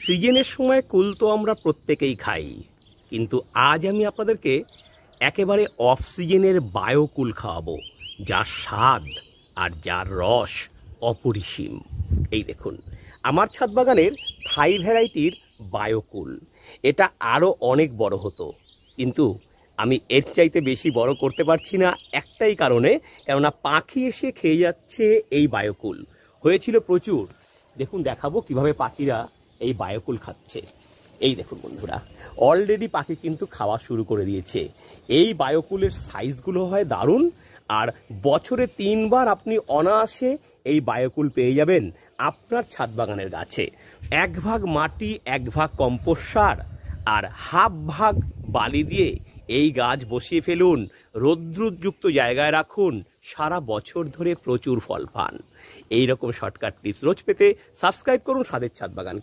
সিজনের সময় কুল তো আমরা প্রত্যেকেই খাই, কিন্তু আজ আমি আপনাদেরকে একেবারে অফ সিজনের বায়োকুল খাওয়াবো, যার স্বাদ আর যার রস অপরিসীম। এই দেখুন আমার ছাদ বাগানের থাই ভ্যারাইটির বায়োকুল। এটা আরও অনেক বড় হতো, কিন্তু আমি এর চাইতে বেশি বড় করতে পারছি না একটাই কারণে, কেননা পাখি এসে খেয়ে যাচ্ছে এই বায়োকুল। হয়েছিল প্রচুর। দেখুন দেখাবো কিভাবে পাখিরা এই বায়োকুল খাচ্ছে। এই দেখুন বন্ধুরা, অলরেডি পাখি কিন্তু খাওয়া শুরু করে দিয়েছে। এই বায়োকুলের সাইজগুলো হয় দারুণ, আর বছরে 3 বার আপনি অনায়াসে এই বায়োকুল পেয়ে যাবেন আপনার ছাদ বাগানের গাছে। 1 ভাগ মাটি 1 ভাগ কম্পোস্ট সার আর হাফ ভাগ বালি দিয়ে এই গাছ বসিয়ে ফেলুন, রৌদ্রযুক্ত জায়গায় রাখুন, সারা বছর ধরে প্রচুর ফল পান। এই রকম শর্টকাট টিপস রোজ পেতে সাবস্ক্রাইব করুন স্বাদের ছাদ বাগানকে।